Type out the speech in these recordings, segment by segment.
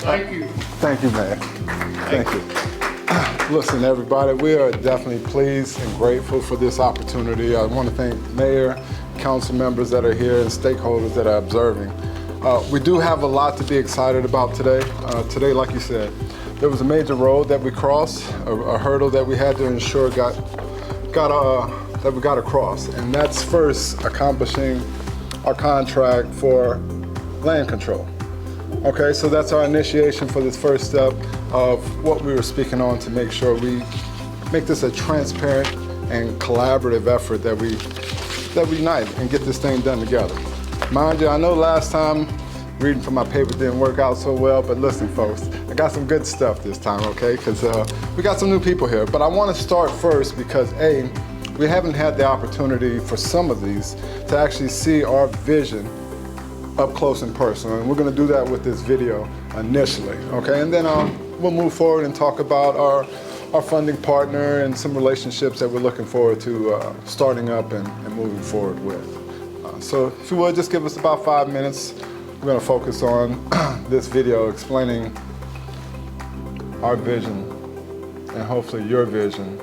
Thank you. Thank you, Mayor. Thank you. Listen, everybody, we are definitely pleased and grateful for this opportunity. I want to thank Mayor, council members that are here, and stakeholders that are observing. We do have a lot to be excited about today. Today, like you said, there was a major road that we crossed, a hurdle that we had to ensure that we got across, and that's first accomplishing our contract for land control. Okay, so that's our initiation for this first step of what we were speaking on to make sure we make this a transparent and collaborative effort that we unite and get this thing done together. Mind you, I know last time reading from my paper didn't work out so well, but listen, folks, I got some good stuff this time, okay? Because we got some new people here. But I want to start first because, A, we haven't had the opportunity for some of these to actually see our vision up close and personal, and we're going to do that with this video initially, okay? And then we'll move forward and talk about our funding partner and some relationships that we're looking forward to starting up and moving forward with. So if you would, just give us about 5 minutes. We're going to focus on this video explaining our vision and hopefully your vision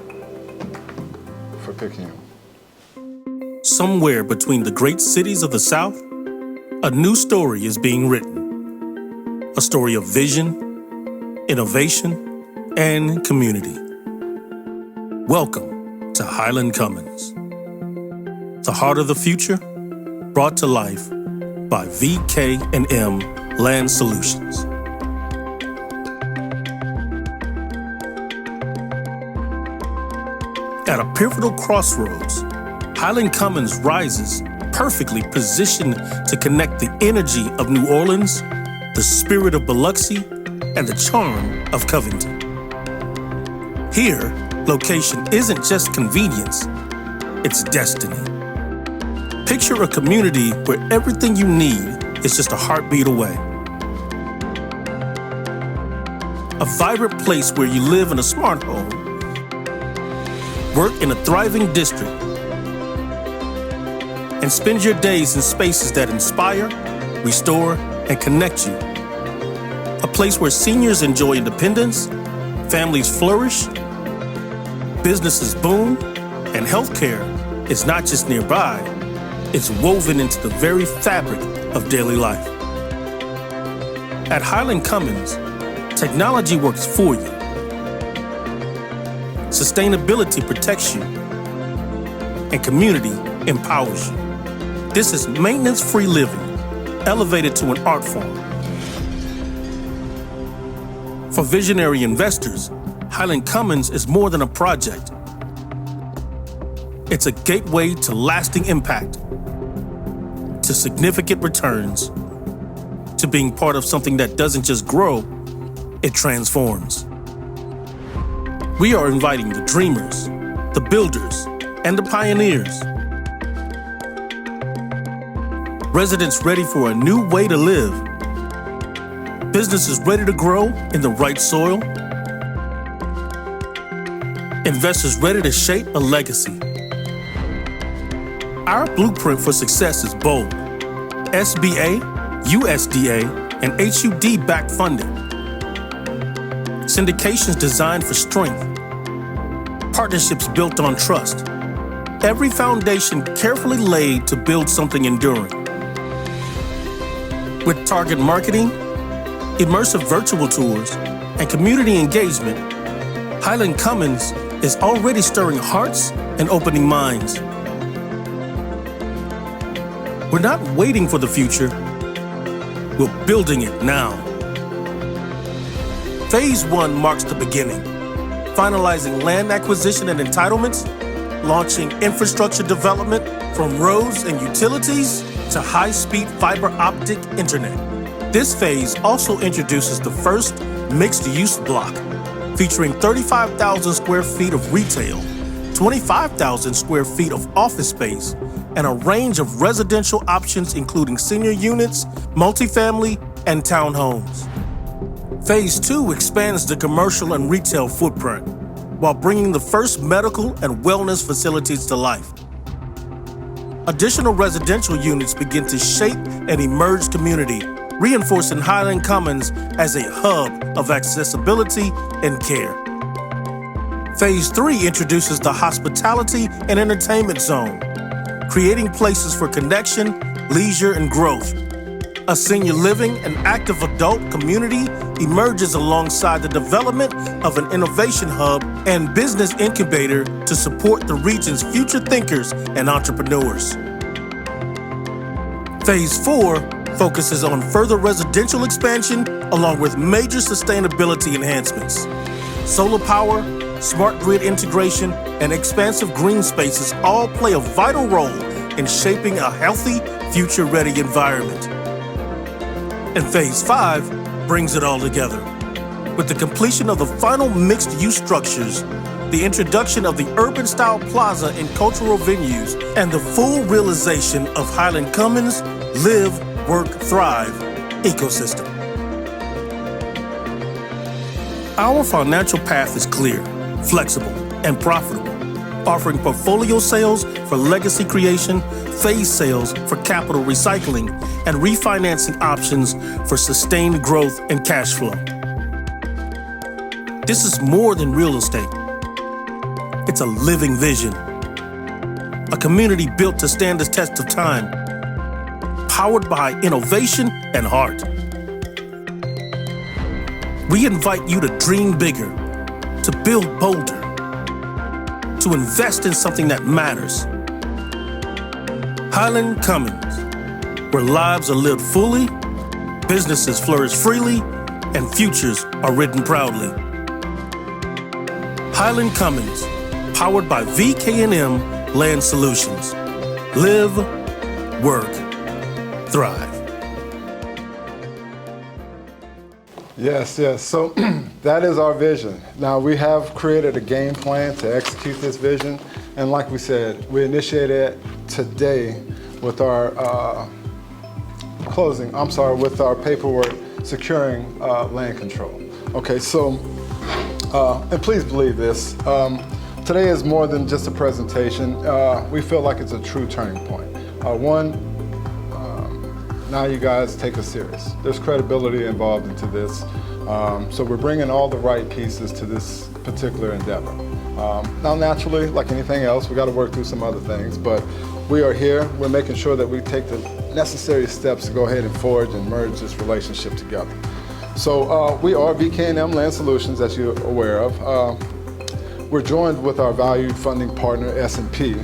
for Picayune. Somewhere between the great cities of the South, a new story is being written. A story of vision, innovation, and community. Welcome to Highland Commons. The heart of the future, brought to life by VK&M Land Solutions. At a pivotal crossroads, Highland Commons rises, perfectly positioned to connect the energy of New Orleans, the spirit of Biloxi, and the charm of Covington. Here, location isn't just convenience, it's destiny. Picture a community where everything you need is just a heartbeat away. A vibrant place where you live in a smart home, work in a thriving district, and spend your days in spaces that inspire, restore, and connect you. A place where seniors enjoy independence, families flourish, businesses boom, and healthcare is not just nearby, it's woven into the very fabric of daily life. At Highland Commons, technology works for you. Sustainability protects you, and community empowers you. This is maintenance-free living, elevated to an art form. For visionary investors, Highland Commons is more than a project. It's a gateway to lasting impact, to significant returns, to being part of something that doesn't just grow, it transforms. We are inviting the dreamers, the builders, and the pioneers. Residents ready for a new way to live. Businesses ready to grow in the right soil. Investors ready to shape a legacy. Our blueprint for success is bold. SBA, USDA, and HUD-backed funding. Syndications designed for strength. Partnerships built on trust. Every foundation carefully laid to build something enduring. With target marketing, immersive virtual tours, and community engagement, Highland Commons is already stirring hearts and opening minds. We're not waiting for the future, we're building it now. Phase 1 marks the beginning, finalizing land acquisition and entitlements, launching infrastructure development from roads and utilities to high-speed fiber optic internet. This phase also introduces the first mixed-use block, featuring 35,000 square feet of retail, 25,000 square feet of office space, and a range of residential options including senior units, multifamily, and townhomes. Phase 2 expands the commercial and retail footprint while bringing the first medical and wellness facilities to life. Additional residential units begin to shape an emerged community reinforcing Highland Commons as a hub of accessibility and care. Phase 3 introduces the hospitality and entertainment zone, creating places for connection, leisure, and growth. A senior living and active adult community emerges alongside the development of an innovation hub and business incubator to support the region's future thinkers and entrepreneurs. Phase 4 focuses on further residential expansion along with major sustainability enhancements. Solar power, smart grid integration, and expansive green spaces all play a vital role in shaping a healthy, future-ready environment. And Phase 5 brings it all together. With the completion of the final mixed-use structures, the introduction of the urban-style plaza and cultural venues, and the full realization of Highland Commons' Live, Work, Thrive ecosystem. Our financial path is clear, flexible, and profitable, offering portfolio sales for legacy creation, phase sales for capital recycling, and refinancing options for sustained growth and cash flow. This is more than real estate. It's a living vision. A community built to stand the test of time, powered by innovation and heart. We invite you to dream bigger, to build bolder, to invest in something that matters. Highland Commons, where lives are lived fully, businesses flourish freely, and futures are written proudly. Highland Commons, powered by VK&M Land Solutions. Live, work, thrive. Yes. So that is our vision. Now we have created a game plan to execute this vision. And like we said, we initiated it today with our with our paperwork securing land control. Okay, so, and please believe this, today is more than just a presentation. We feel like it's a true turning point. Now you guys take us serious. There's credibility involved into this. So we're bringing all the right pieces to this particular endeavor. Now naturally, like anything else, we got to work through some other things, but we are here. We're making sure that we take the necessary steps to go ahead and forge and merge this relationship together. So we are VK&M Land Solutions, as you're aware of. We're joined with our valued funding partner, S&P.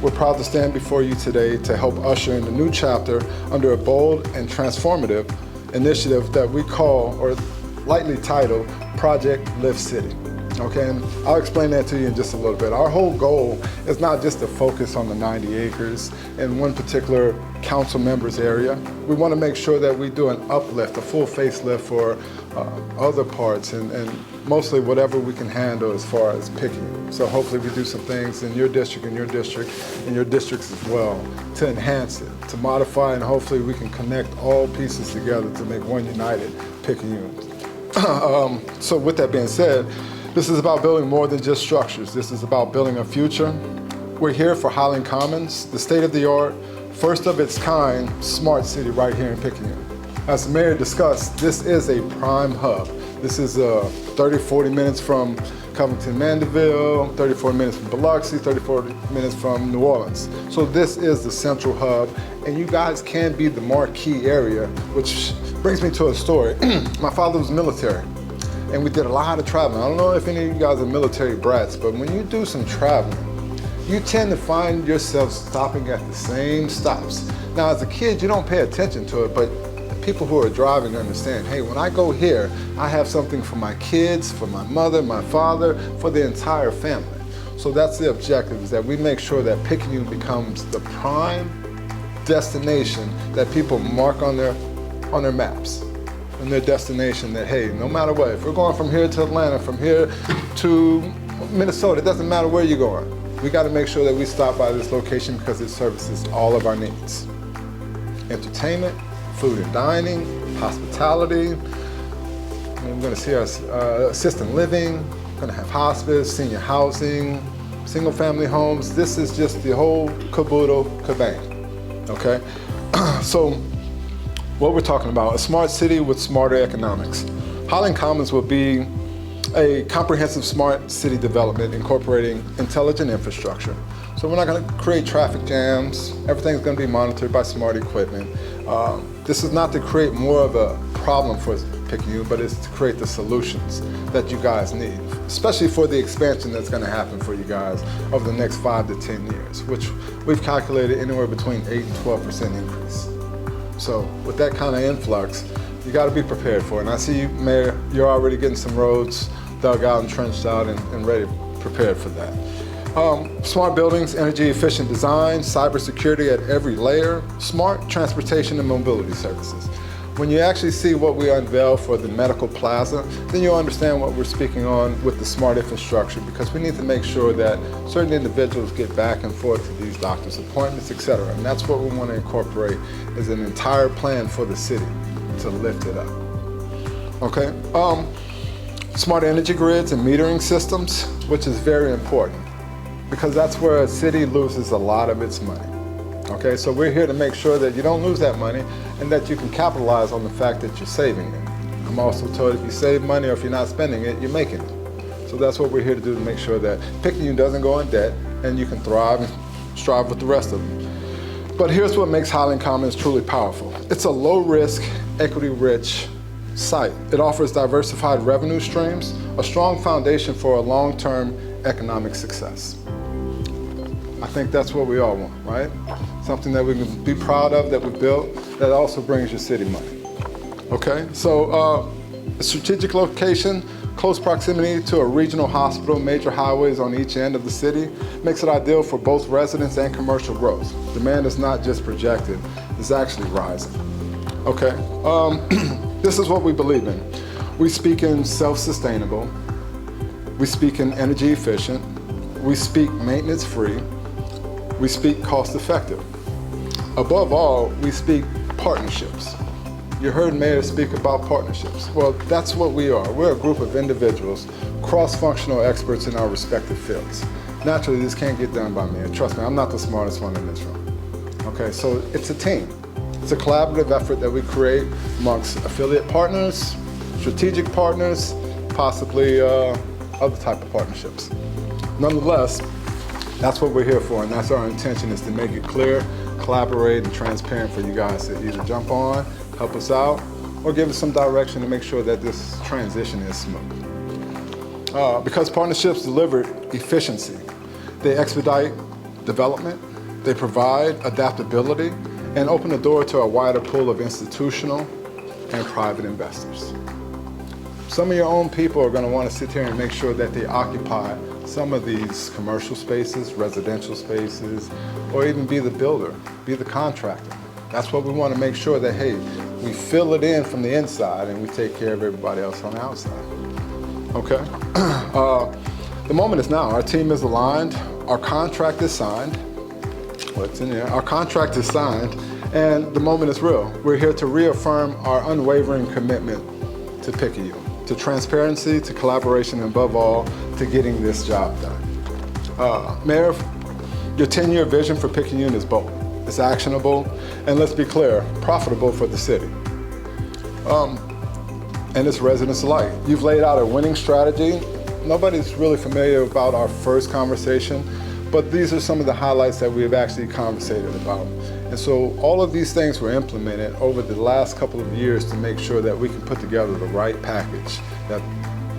We're proud to stand before you today to help usher in a new chapter under a bold and transformative initiative that we call, or lightly titled, Project Live City. Okay, and I'll explain that to you in just a little bit. Our whole goal is not just to focus on the 90 acres in one particular council member's area. We want to make sure that we do an uplift, a full facelift for other parts, and mostly whatever we can handle as far as Picayune. So hopefully we do some things in your district, and your districts as well, to enhance it, to modify, and hopefully we can connect all pieces together to make one united Picayune. So with that being said, this is about building more than just structures. This is about building a future. We're here for Highland Commons, the state-of-the-art, first of its kind, smart city right here in Picayune. As the mayor discussed, this is a prime hub. This is 30, 40 minutes from Covington, Mandeville, 34 minutes from Biloxi, 34 minutes from New Orleans. So this is the central hub, and you guys can be the marquee area, which brings me to a story. My father was military, and we did a lot of traveling. I don't know if any of you guys are military brats, but when you do some traveling, you tend to find yourself stopping at the same stops. Now, as a kid, you don't pay attention to it, but the people who are driving understand, hey, when I go here, I have something for my kids, for my mother, my father, for the entire family. So that's the objective, is that we make sure that Picayune becomes the prime destination that people mark on their maps, and their destination, that, hey, no matter what, if we're going from here to Atlanta, from here to Minnesota, it doesn't matter where you're going. We got to make sure that we stop by this location because it services all of our needs. Entertainment, food and dining, hospitality. We're going to see our assisted living, we're going to have hospice, senior housing, single family homes. This is just the whole caboodle kabang, okay? So what we're talking about, a smart city with smarter economics. Highland Commons will be a comprehensive smart city development incorporating intelligent infrastructure. So we're not going to create traffic jams. Everything's going to be monitored by smart equipment. This is not to create more of a problem for Picayune, but it's to create the solutions that you guys need, especially for the expansion that's going to happen for you guys over the next 5 to 10 years, which we've calculated anywhere between 8 and 12% increase. So with that kind of influx, you got to be prepared for it. And I see you, Mayor, you're already getting some roads dug out and trenched out and ready, prepared for that. Smart buildings, energy efficient design, cybersecurity at every layer, smart transportation and mobility services. When you actually see what we unveil for the medical plaza, then you'll understand what we're speaking on with the smart infrastructure, because we need to make sure that certain individuals get back and forth to these doctor's appointments, etc. And that's what we want to incorporate as an entire plan for the city to lift it up. Okay? Smart energy grids and metering systems, which is very important, because that's where a city loses a lot of its money. Okay, so we're here to make sure that you don't lose that money and that you can capitalize on the fact that you're saving it. I'm also told if you save money or if you're not spending it, you're making it. So that's what we're here to do, to make sure that Picayune doesn't go in debt and you can thrive and strive with the rest of them. But here's what makes Highland Commons truly powerful. It's a low-risk, equity-rich site. It offers diversified revenue streams, a strong foundation for a long-term economic success. I think that's what we all want, right? Something that we can be proud of, that we built, that also brings your city money. Okay, so a strategic location, close proximity to a regional hospital, major highways on each end of the city, makes it ideal for both residents and commercial growth. Demand is not just projected, it's actually rising. Okay, this is what we believe in. We speak in self-sustainable, we speak in energy efficient, we speak maintenance free, we speak cost-effective. Above all, we speak partnerships. You heard Mayor speak about partnerships. Well, that's what we are. We're a group of individuals, cross-functional experts in our respective fields. Naturally, this can't get done by me. And trust me, I'm not the smartest one in this room. Okay, so it's a team. It's a collaborative effort that we create amongst affiliate partners, strategic partners, possibly other type of partnerships. Nonetheless, that's what we're here for, and that's our intention, is to make it clear, collaborate, and transparent for you guys to either jump on, help us out, or give us some direction to make sure that this transition is smooth. Because partnerships deliver efficiency. They expedite development, they provide adaptability, and open the door to a wider pool of institutional and private investors. Some of your own people are going to want to sit here and make sure that they occupy some of these commercial spaces, residential spaces, or even be the builder, be the contractor. That's what we want to make sure that, hey, we fill it in from the inside and we take care of everybody else on the outside. Okay? The moment is now. Our team is aligned. Our contract is signed. What's in there? Our contract is signed, and the moment is real. We're here to reaffirm our unwavering commitment to Picayune, to transparency, to collaboration, and above all, to getting this job done. Mayor, your 10-year vision for Picayune is bold, it's actionable, and let's be clear, profitable for the city. And its residents alike. You've laid out a winning strategy. Nobody's really familiar about our first conversation, but these are some of the highlights that we've actually conversated about. And so all of these things were implemented over the last couple of years to make sure that we can put together the right package that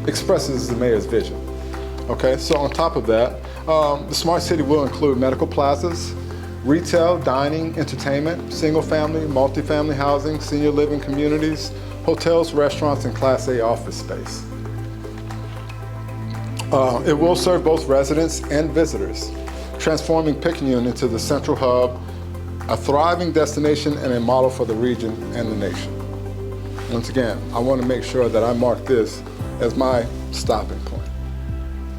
expresses the mayor's vision. Okay, so on top of that, the smart city will include medical plazas, retail, dining, entertainment, single-family, multifamily housing, senior living communities, hotels, restaurants, and Class A office space. It will serve both residents and visitors, transforming Picayune into the central hub, a thriving destination and a model for the region and the nation. Once again, I want to make sure that I mark this as my stopping point.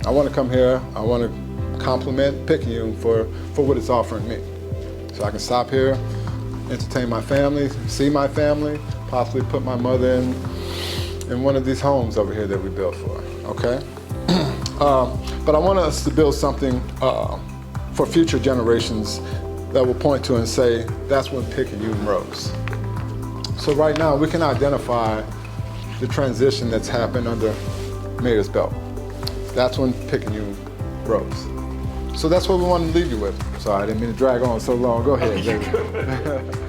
I want to come here, I want to compliment Picayune for what it's offering me. So I can stop here, entertain my family, see my family, possibly put my mother in one of these homes over here that we built for her, okay? But I want us to build something for future generations that will point to and say, that's when Picayune rose. So right now, we can identify the transition that's happened under Mayor's belt. That's when Picayune rose. So that's what we want to leave you with. Sorry, I didn't mean to drag on so long. Go ahead, David.